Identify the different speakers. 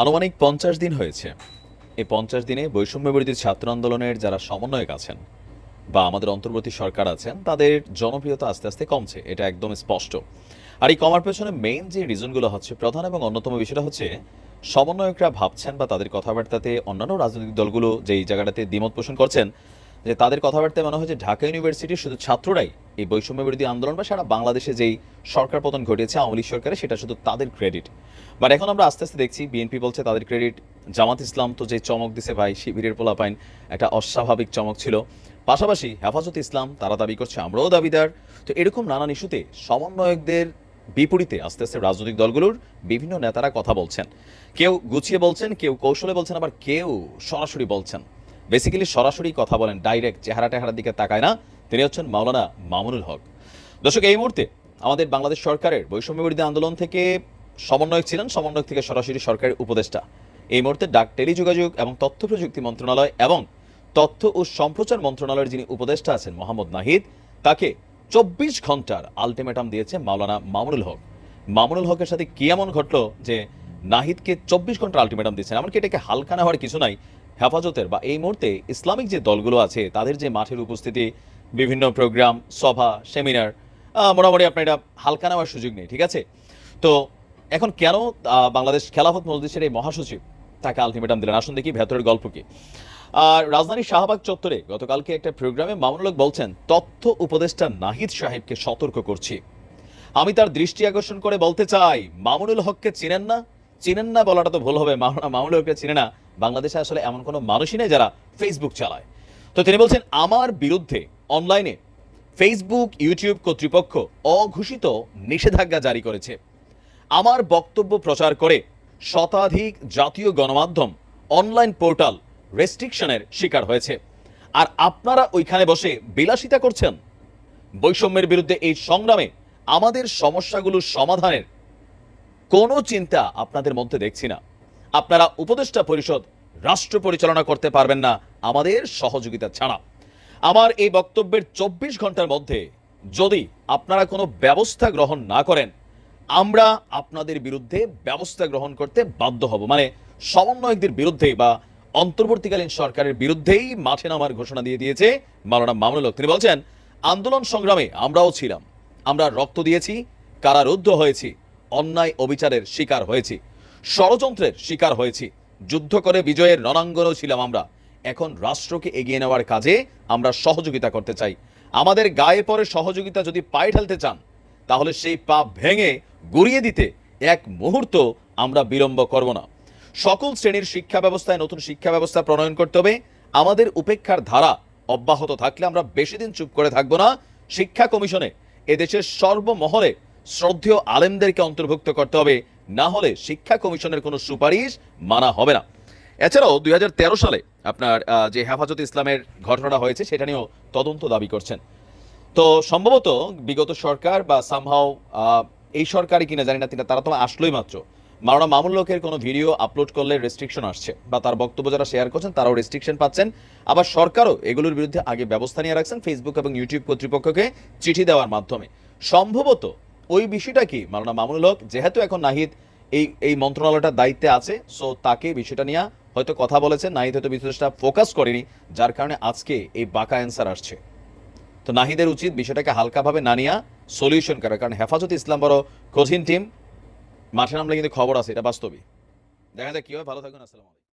Speaker 1: আনুমানিক ৫০ দিন হয়েছে। এই ৫০ দিনে বৈষম্য বিরোধী ছাত্র আন্দোলনের যারা সমন্বয়ক আছেন বা আমাদের অন্তর্বর্তী সরকার আছেন, তাদের জনপ্রিয়তা আস্তে আস্তে কমছে, এটা একদম স্পষ্ট। আর এই কমার পেছনে মেইন যে রিজনগুলো হচ্ছে, প্রধান এবং অন্যতম বিষয়টা হচ্ছে সমন্বয়করা ভাবছেন বা তাদের কথাবার্তাতে অন্যান্য রাজনৈতিক দলগুলো যেই জায়গাটাতে দ্বিমত পোষণ করছেন, যে তাদের কথাবার্তায় মনে হয় যে ঢাকা ইউনিভার্সিটির শুধু ছাত্ররাই এই বৈষম্য বিরোধী আন্দোলন বা সারা বাংলাদেশে যেই সরকার পতন ঘটেছে আওয়ামী লীগ সরকারে, সেটা শুধু তাদের ক্রেডিট। বাট এখন আমরা আস্তে আস্তে দেখছি বিএনপি বলছে তাদের ক্রেডিট। জামাত ইসলাম তো যে চমক দিছে ভাই, শিবিরের পোলাপাইন, একটা অস্বাভাবিক চমক ছিল। পাশাপাশি হেফাজত ইসলাম তারা দাবি করছে, আমরাও দাবিদার। তো এরকম নানান ইস্যুতে সমন্বয়কদের বিপরীতে আস্তে আস্তে রাজনৈতিক দলগুলোর বিভিন্ন নেতারা কথা বলছেন। কেউ গুছিয়ে বলছেন, কেউ কৌশলে বলছেন, আবার কেউ সরাসরি বলছেন। বেসিক্যালি সরাসরি কথা বলেন, ডাইরেক্ট চেহারা টেহারার দিকে তাকায় না। তিনি হচ্ছেন মাওলানা মামুনুল হক। দর্শক, এই মুহূর্তে আমাদের বাংলাদেশ সরকারের বৈষম্য বিরোধী আন্দোলন থেকে সমন্বয়ক ছিলেন, সমন্বয়ক থেকে সরাসরি সরকারের উপদেষ্টা। এই মুহূর্তে ডাক, টেলিযোগাযোগ এবং তথ্য প্রযুক্তি মন্ত্রণালয় এবং তথ্য ও সম্প্রচার মন্ত্রণালয়ের যিনি উপদেষ্টা আছেন মোহাম্মদ নাহিদ, তাকে ২৪ ঘন্টার আলটিমেটাম দিয়েছে মাওলানা মামুনুল হক। মামুনুল হকের সাথে কি এমন ঘটলো যে নাহিদকে ২৪ ঘন্টার আলটিমেটাম দিচ্ছেন? এমনকি এটাকে হালকা নেওয়ার কিছু নাই। হেফাজতের বা এই মুহূর্তে ইসলামিক যে দলগুলো আছে, তাদের যে মাঠের উপস্থিতি, বিভিন্ন প্রোগ্রাম, সভা, সেমিনার, মোটামুটি আপনার এটা হালকা নেওয়ার সুযোগ নেই, ঠিক আছে? তো এখন কেন বাংলাদেশ খেলাফত মজলিসের এই মহাসচিব তাকে আলটিমেটাম দিলেন? আসুন দেখি ভেতরের গল্প কি। আর রাজধানীর শাহবাগ চত্বরে গতকালকে একটা প্রোগ্রামে মামুনুল হক বলছেন, তথ্য উপদেষ্টা নাহিদ সাহেবকে সতর্ক করছি। আমি তার দৃষ্টি আকর্ষণ করে বলতে চাই, মামুনুল হককে চিনেন না? চিনেন না বলাটা তো ভুল হবে, মামুনুল হককে চিনে না। বাংলাদেশে আসলে এমন কোনো মানুষই নেই যারা ফেসবুক চালায়। তো তিনি বলছেন, আমার বিরুদ্ধে অনলাইনে ফেসবুক, ইউটিউব কর্তৃপক্ষ অঘোষিত নিষেধাজ্ঞা জারি করেছে। আমার বক্তব্য প্রচার করে শতাধিক জাতীয় গণমাধ্যম, অনলাইন পোর্টাল রেস্ট্রিকশনের শিকার হয়েছে। আর আপনারা ওইখানে বসে বিলাসিতা করছেন। বৈষম্যের বিরুদ্ধে এই সংগ্রামে আমাদের সমস্যাগুলো সমাধানের কোনো চিন্তা আপনাদের মধ্যে দেখছি না। আপনারা উপদেষ্টা পরিষদ, রাষ্ট্র পরিচালনা করতে পারবেন না আমাদের সহযোগিতা ছাড়া। আমার এই বক্তব্যের ২৪ ঘন্টার মধ্যে যদি আপনারা কোনো ব্যবস্থা গ্রহণ না করেন, আমরা আপনাদের বিরুদ্ধে ব্যবস্থা গ্রহণ করতে বাধ্য হব। মানে সমন্বয়কদের বিরুদ্ধে বা অন্তর্বর্তীকালীন সরকারের বিরুদ্ধেই মাঠে নামার ঘোষণা দিয়ে দিয়েছে মাওলানা মামুনুল হক। তিনি বলছেন, আন্দোলন সংগ্রামে আমরাও ছিলাম, আমরা রক্ত দিয়েছি, কারারুদ্ধ হয়েছি, অন্যায় অবিচারের শিকার হয়েছি, ষড়যন্ত্রের শিকার হয়েছি, যুদ্ধ করে বিজয়ের রণাঙ্গনেও ছিলাম আমরা। এখন রাষ্ট্রকে এগিয়ে নেওয়ার কাজে আমরা সহযোগিতা করতে চাই। আমাদের গায়ে পরে সহযোগিতা যদি পায়ে ঢালতে চান, তাহলে সেই পা ভেঙে গুড়িয়ে দিতে এক মুহূর্ত আমরা বিলম্ব করব না। সকল শ্রেণীর শিক্ষা ব্যবস্থায় নতুন শিক্ষা ব্যবস্থা প্রণয়ন করতে হবে। আমাদের উপেক্ষার ধারা অব্যাহত থাকলে আমরা বেশি দিন চুপ করে থাকবো না। শিক্ষা কমিশনে এদেশের সর্বমহলে শ্রদ্ধেয় আলেমদেরকে অন্তর্ভুক্ত করতে হবে, না হলে শিক্ষা কমিশনের কোনো সুপারিশ মানা হবে না। এছাড়াও ২০১৩ সালে আপনার যে হেফাজত ইসলামের ঘটনাটা হয়েছে, সেটা নিয়েও তদন্ত দাবি করছেন। তো সম্ভবত বিগত সরকার বা সামহাও এই সরকারই কিনা জানি না, তারা তো আসলোই মাত্র। মাওলানা মামুনুল হকের কোনো ভিডিও আপলোড করলে রেস্ট্রিকশন আসছে, বা তার বক্তব্য যারা শেয়ার করছেন তারাও রেস্ট্রিকশন পাচ্ছেন। আবার সরকারও এগুলোর বিরুদ্ধে আগে ব্যবস্থা নিয়ে রাখছেন ফেসবুক এবং ইউটিউব কর্তৃপক্ষকে চিঠি দেওয়ার মাধ্যমে। সম্ভবত ওই বিষয়টা কি, মাওলানা মামুনুল হক যেহেতু এখন নাহিদ এই মন্ত্রণালয়টার দায়িত্বে আছে, সো তাকে বিষয়টা নিয়ে হয়তো কথা বলেছেন। নাহিদ হয়তো বিষয়টা ফোকাস করেনি, যার কারণে আজকে এই বাঁকা অ্যান্সার আসছে। তো নাহিদের উচিত বিষয়টাকে হালকাভাবে না নিয়ে সলিউশন করা, কারণ হেফাজত ইসলাম বড় কঠিন টিম। মাঠে নামলে কিন্তু খবর আছে, এটা বাস্তবই। দেখা যায় কি হয়। ভালো থাকুন, আসসালামু আলাইকুম।